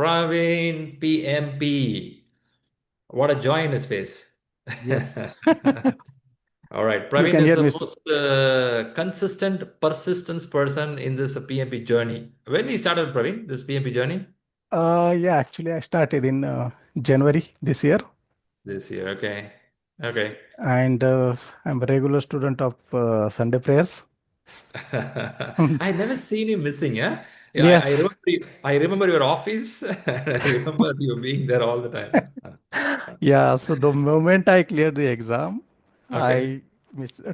Pravin PMP. What a joy in his face. Yes, All right. you Pravin can is hear the me. most consistent, persistence person in this PMP journey. When we started, Pravin, this PMP journey? Yeah, actually, I started in January this year, This year. Okay. Okay. and I'm a regular student of Sunday prayers. I never seen you missing, yeah? Yeah, I Yes, remember I remember your office. And I remember you being there all the time. yeah. So the moment I cleared the exam, Okay. I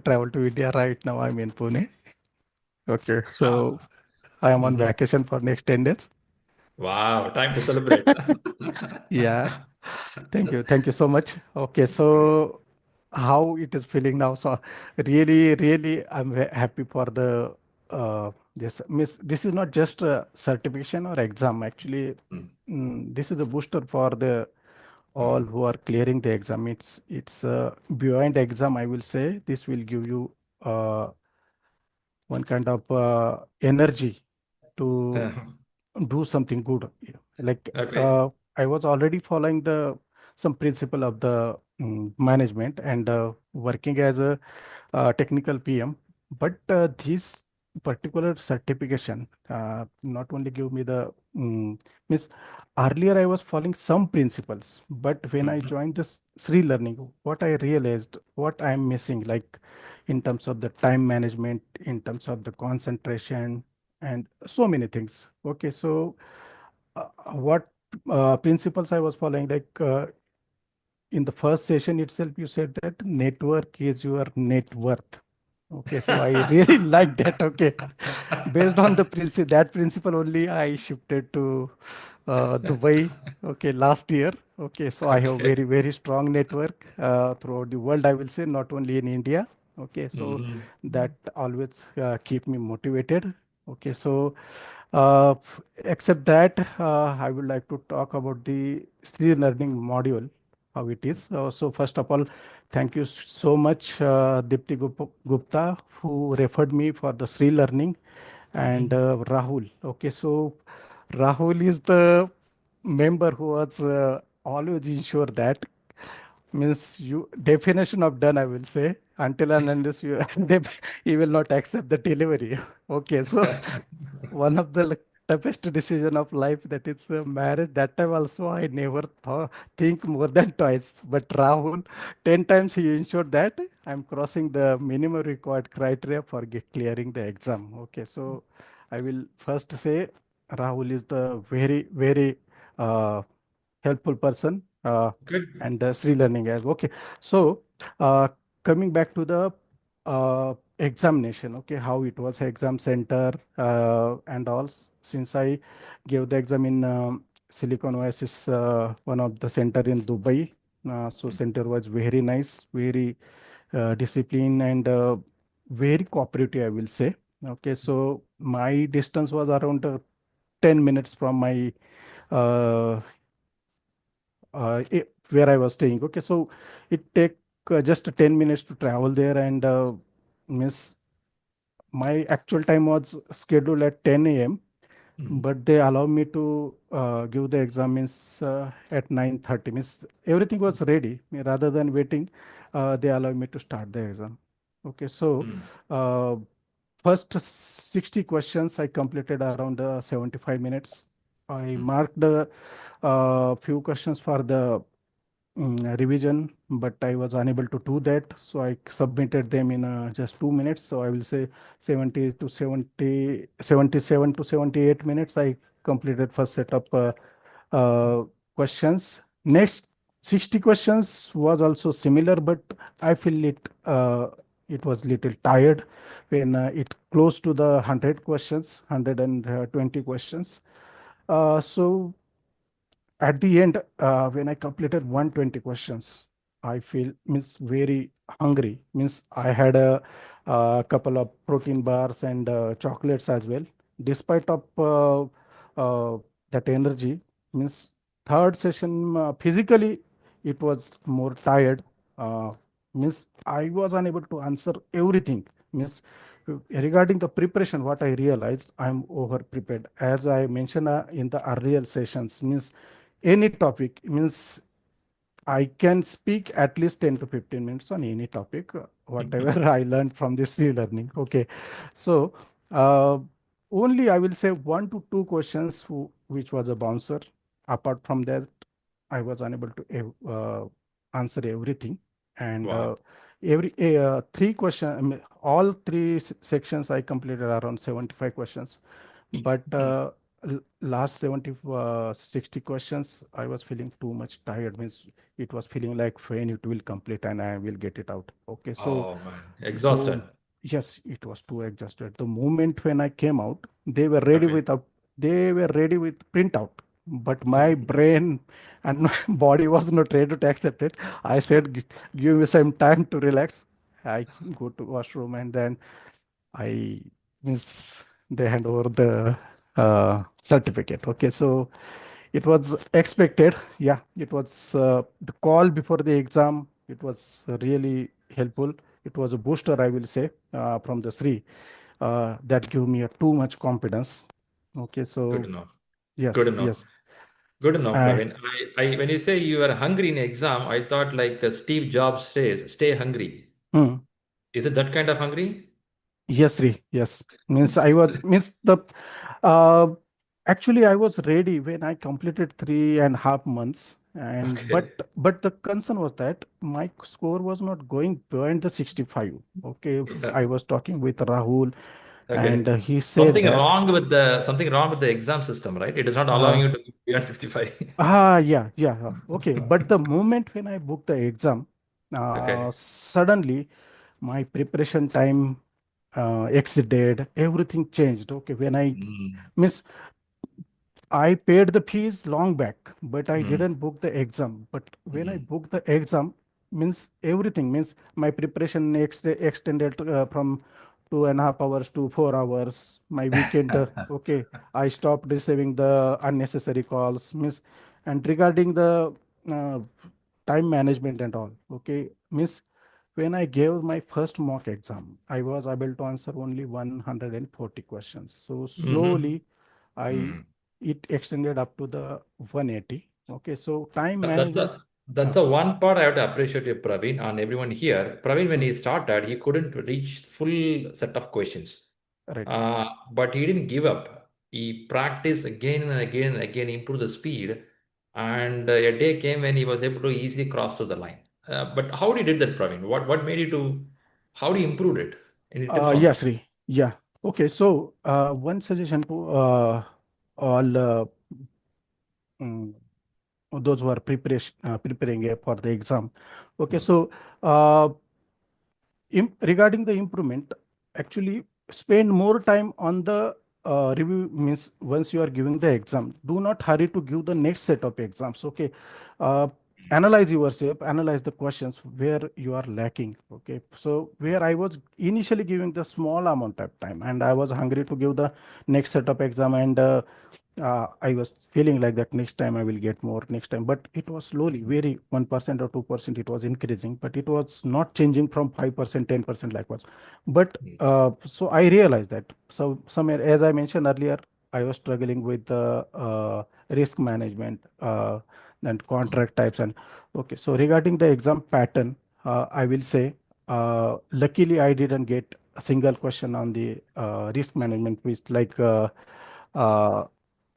traveled to India. Right now, I'm in Pune. Okay, so Ah. I am on Mhm. vacation for next 10 days. Wow, time to celebrate. Yeah, thank you so much. Okay, so how it is feeling now? So really, I'm happy for the this miss. This is not just a certification or exam. Actually, Mm, this is a booster for the all mm, who are clearing the exam. It's beyond exam. I will say this will give you one kind of energy to uh, do something good. Yeah. Like Okay. I was already following the some principle of the management and working as a technical PM, but this particular certification not only give me the means earlier I was following some principles, but when I Mhm, joined this ShriLearning, what I realized, what I'm missing, like in terms of the time management, in terms of the concentration, and so many things. Okay, so what principles I was following, like in the first session itself, you said that network is your net worth. Okay, so I really like that. Okay, based on the that principle only, I shifted to Dubai. Okay, last year. Okay, so I have Okay. very strong network throughout the world. I will say not only in India. Okay, so Mhm, that always keep me motivated. Okay, so uh, except that, I would like to talk about the Sri Learning module, how it is. So first of all, thank you so much, Dipti Gupta, who referred me for the Sri Learning, and mhm. Rahul. Okay, so Rahul is the member who was always ensure that means you definition of done, I will say, until and unless you you will not accept the delivery. Okay, so one of the toughest decision of life, that is marriage. That time also I never thought think more than twice, but Rahul 10 times he ensured that I'm crossing the minimum required criteria for clearing the exam. Okay, so I will first say Rahul is the very uh, helpful person, Good. and Sri Learning as okay. So uh, coming back to the examination, okay, how it was exam center and all. Since I gave the exam in Silicon Oasis, one of the center in Dubai, so center was very nice, very disciplined, and very cooperative, I will say. Okay, so my distance was around 10 minutes from my uh, where I was staying. Okay, so it take just 10 minutes to travel there, and miss my actual time was scheduled at 10 a.m., Mm, but they allow me to give the exams at 9:30. Means everything was ready. Rather than waiting, they allow me to start the exam. Okay, so mm, uh, first 60 questions I completed around 75 minutes. I mm, marked the few questions for the revision, but I was unable to do that. So I submitted them in just 2 minutes. So I will say 77 to 78 minutes. I completed first set of uh, questions. Next 60 questions was also similar, but I feel it was little tired when it close to the 100 questions, 120 questions. So at the end, when I completed 120 questions, I feel means very hungry. Means I had a couple of protein bars and chocolates as well. Despite of that energy, means third session physically it was more tired. Uh, means I was unable to answer everything. Means regarding the preparation, what I realized, I'm over prepared. As I mentioned in the earlier sessions, means any topic means I can speak at least 10 to 15 minutes on any topic, whatever I learned from this learning. Okay. So, uh, only I will say one to two questions which was a bouncer. Apart from that, I was unable to answer everything. And Wow. every three question, I mean, all three sections I completed around 75 questions. But last 70, 60 questions, I was feeling too much tired. Means it was feeling like when it will complete and I will get it out. Okay, so Oh man, though exhausted. yes, it was too exhausted. The moment when I came out, they were ready Okay. with a they were ready with printout, but my brain and my body was not ready to accept it. I said, Give me some time to relax." I go to washroom and then I means they hand over the certificate. Okay, so it was expected. Yeah, it was the call before the exam. It was really helpful. It was a booster, I will say, from the Shri that gave me a too much confidence. Okay, Good so enough. Good yes, enough. yes. Good enough, Uh, Praveen. When you say you were hungry in exam, I thought like Steve Jobs says, stay hungry. hmm. Is it that kind of hungry? Yes, Sri. Yes. Means I was means the uh actually I was ready when I completed 3.5 months. And Okay. but the concern was that my score was not going beyond the 65. Okay. Yeah. I was talking with Rahul and Okay. he said that Something wrong with the exam system, right? It is not allowing uh you to be beyond 65. yeah. Okay. But the moment when I booked the exam, Okay. suddenly my preparation time exceeded, everything changed. Okay. When I Mm. means I paid the fees long back, but I Mm. didn't book the exam. But when I Mm. booked the exam, means everything means my preparation extended from 2.5 hours to 4 hours. My weekend, okay, I stopped receiving the unnecessary calls. Means, and regarding the uh, time management and all, okay, means when I gave my first mock exam, I was able to answer only 140 questions. So Mm-hmm. slowly, I Mm. it extended up to the 180. Okay, so time That- That's management. the that's the one part I have to appreciate you, Praveen, and everyone here. Praveen, when Hmm, he started, he couldn't reach full set of questions. right. But he didn't give up. He practiced again and again and again, improved the speed. And a day came when he was able to easily cross to the line. But how he did that, Praveen? What made you to, how do you improve it? Any tips on Yeah, that? Sri. Yeah. Okay, so one suggestion to all mm, those who are preparing for the exam. Okay, Hmm. so uh, regarding the improvement, actually spend more time on the review. Means once you are giving the exam, do not hurry to give the next set of exams. Okay, uh, analyze yourself, analyze the questions where you are lacking. Okay, so where I was initially giving the small amount of time and I was hungry to give the next set of exam, and I was feeling like that next time I will get more next time. But it was slowly, very 1% or 2%, it was increasing, but it was not changing from 5%, 10% like was. But Hmm. so I realized that. So somewhere, as I mentioned earlier, I was struggling with the risk management and Hmm. contract types. And okay, so regarding the exam pattern, I will say, luckily I didn't get a single question on the risk management, which like uh,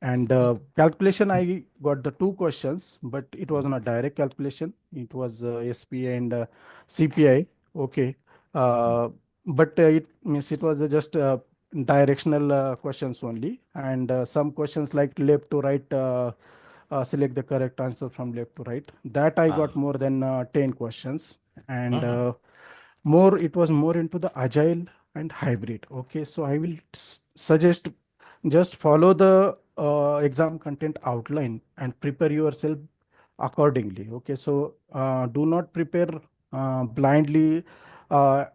and calculation, I got the two questions, but it was not direct calculation. It was SPA and CPI. Okay. Hmm. Uh, but it means it was just directional questions only. And some questions like left to right, select the correct answer from left to right. That I got Ah. more than 10 questions. And Ah. more, it was more into the agile and hybrid. Okay. So I will suggest just follow the exam content outline and prepare yourself accordingly. Okay, so do not prepare blindly, uh,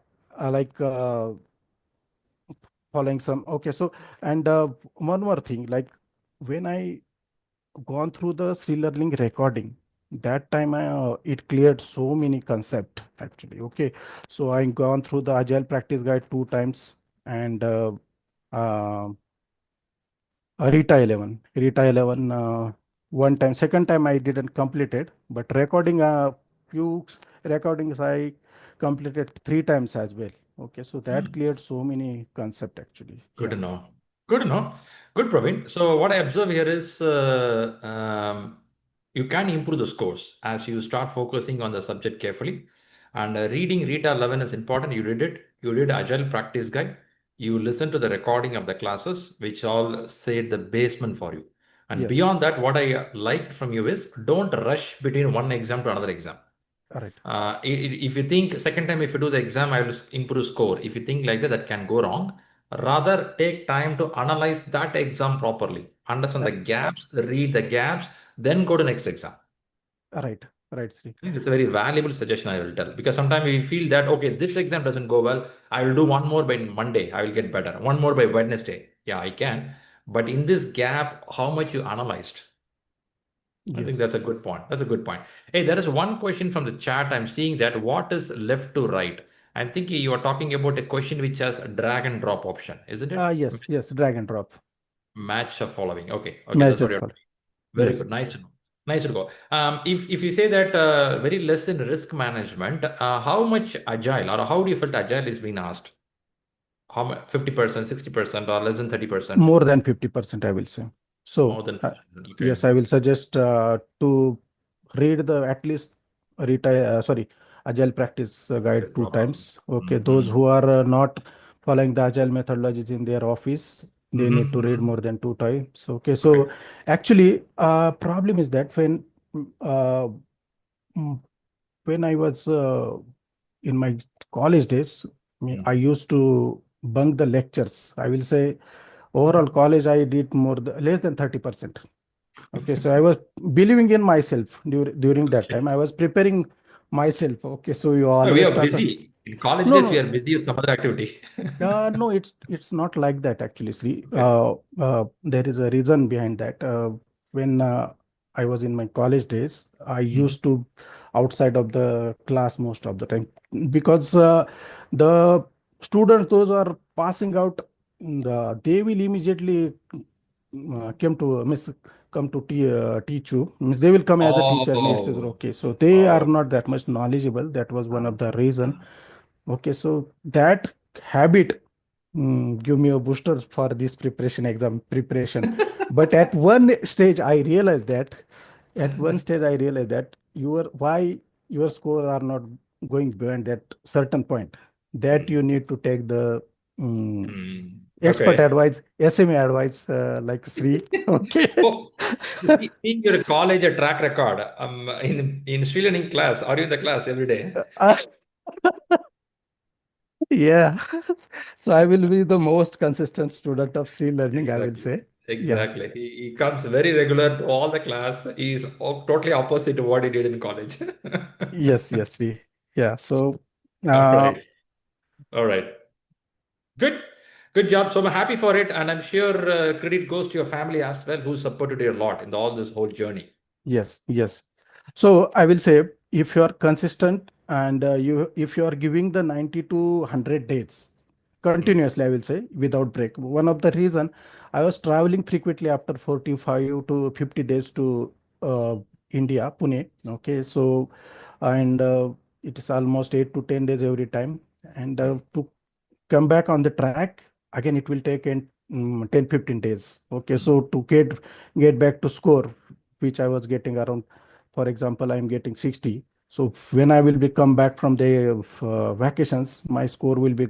like following some. Okay, so and one more thing, like when I gone through the ShriLearning recording, that time it cleared so many concept actually. Okay, so I gone through the Agile practice guide 2 times. and uh, Rita 11, one time. Second time I didn't complete it, but recording few recordings I completed three times as well. Okay, so that Hmm. cleared so many concept actually. Good Yeah. to know. Good to know. Good, Praveen. So what I observe here is you can improve the scores as you start focusing on the subject carefully. And reading Rita 11 is important. You read it. You read Agile Practice Guide. You listen to the recording of the classes, which all set the basement for you. And Yes. beyond that, what I liked from you is don't rush between one exam to another exam. All right. If you think second time if you do the exam, I will improve score. If you think like that, that can go wrong. Rather, take time to analyze that exam properly, understand Uh, the gaps, read the gaps, then go to next exam. right. Right, Sri. I think it's a very valuable suggestion I will tell because sometimes we feel that okay, this exam doesn't go well. I will do one more by Monday. I will get better. One more by Wednesday. Yeah, I can. But in this gap, how much you analyzed? I think Yes. that's a good point. That's a good point. Hey, there is one question from the chat. I'm seeing that what is left to right? I'm thinking you are talking about a question which has a drag and drop option, isn't it? Yes. Yes. Drag and drop. Match the following. Okay, okay, Match that's what that you're call. doing. Very Yes. good. Nice to know. Nice to go. If you say that very less in risk management, how much agile or how do you feel agile is being asked? How much? 50%, 60%, or less than 30%? More than 50%, I will say. More So, than 50%. Okay. yes, I will suggest to read the at least sorry, Agile practice guide two Problem. times. Okay, those Mm-hmm. who are not following the Agile methodologies in their office, they need to read Mm-hmm. more than two times. Okay, Okay. so actually, problem is that uh, mm, when I was in my college days, I Mm. used to bunk the lectures. I will say overall Mhm. college I did less than 30%. Okay, so I was believing in myself during that Okay. time. I was preparing myself. Okay, so you No, we always are talk. busy. In college No, days, we no, are busy with some other activity. no, it's not like that actually, Sri. Okay. There is a reason behind that. When I was in my college days, I Mhm. used to outside of the class most of the time because the students those are passing out, they will immediately came to miss come to teach you. Means they will come as a teacher next year. Oh, Okay, so they are oh. not that much knowledgeable. That was one of the reason. Mhm. Okay, so that habit give me a booster for this exam preparation. But at one stage, I realized that why your score are not going beyond that certain point. That Mm. you need to take the um, Mm. expert Okay. advice, SMA advice, like Sri. Okay. Oh, seeing your college track record, in ShriLearning class, are you in the class every day? Uh, yeah. So I will be the most consistent student of ShriLearning, I will Exactly. say. Yeah. Exactly. He comes very regular to all the class. He's totally opposite to what he did in college. Yes, yes, Sri. Yeah. So, All uh, right. All right. Good. Good job. So I'm happy for it. And I'm sure credit goes to your family as well, who supported you a lot in all this whole journey. yes, yes. So I will say if you are consistent and if you are giving the 90 to 100 days Mm. continuously, I will say without break. One of the reason I was traveling frequently after 45 to 50 days to uh, India, Pune. Okay. So, and it is almost 8 to 10 days every time. And Mm. to come back on the track, again, it will take 10, 15 days. Okay. Mm. So to get back to score, which I was getting around, for example, I'm getting 60. So when I will be come back from the vacations, my score will be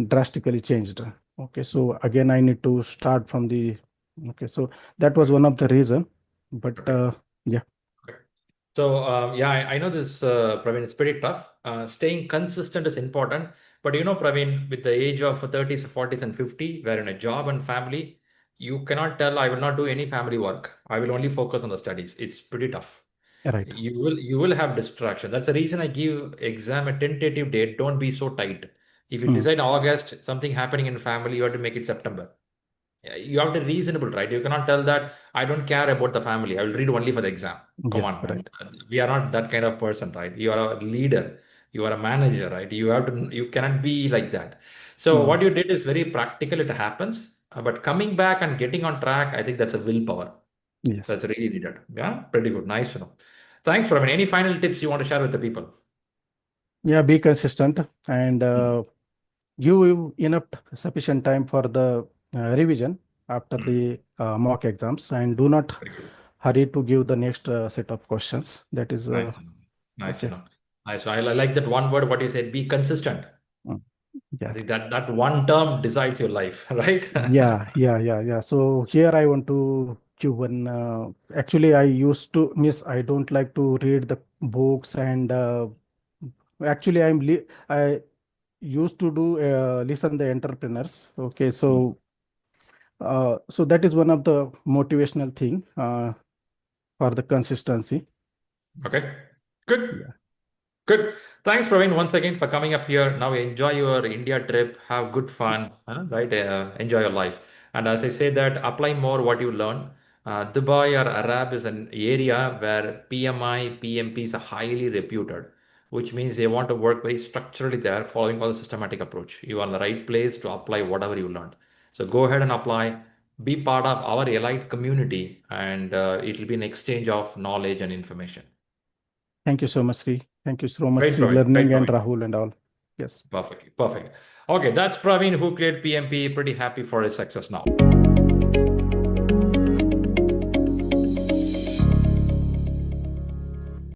drastically changed. Okay, so again, I need to start from the. Okay, so that was Okay. one of the reason. But Okay. yeah, Okay. So, yeah, I know this, Praveen, it's pretty tough. Staying consistent is important. But Praveen, with the age of 30s, 40s, and 50, where in a job and family, you cannot tell, I will not do any family work. I will only focus on the studies. It's pretty tough. right. You will have distraction. That's the reason I give exam a tentative date. Don't be so tight. If you Mm, decide August, something happening in family, you have to make it September. Yeah, you have to be reasonable, right? You cannot tell that I don't care about the family. I will read only for the exam. Come yes, on, man. right. We are not that kind of person, right? You are a leader. You are a manager, right? You cannot be like that. So Mm. what you did is very practical. It happens. But coming back and getting on track, I think that's a willpower. Yes. That's really needed. Yeah, pretty good. Nice to know. Thanks, Praveen. Any final tips you want to share with the people? Yeah, be consistent and Hmm. give enough sufficient time for the revision after Hmm. the mock exams, and do not Very good. hurry to give the next set of questions. That is Nice to know. Nice to okay. know. Nice. I like that one word, what you said, be consistent. Mm. I Yeah. think that one term decides your life, right? Yeah. So here I want to give one. Actually, I used to miss. I don't like to read the books, and actually, I used to do listen the entrepreneurs. Okay, Hmm. so that is one of the motivational thing for the consistency. Okay. Good. Yeah. Good. Thanks, Praveen, once again for coming up here. Now enjoy your India trip. Have good fun, right? Enjoy your life. And as I say that, apply more what you learn. Dubai or Arab is an area where PMI, PMPs are highly reputed, which means they want to work very structurally there, following all the systematic approach. You are in the right place to apply whatever you learned. So go ahead and apply. Be part of our elite community, and it will be an exchange of knowledge and information. Thank you so much, Sri. Thank you so much, Great, Sri Praveen. Great, Learning and Praveen. Rahul and all. Yes. Perfect. Perfect. Okay, that's Praveen who cleared PMP. Pretty happy for his success now.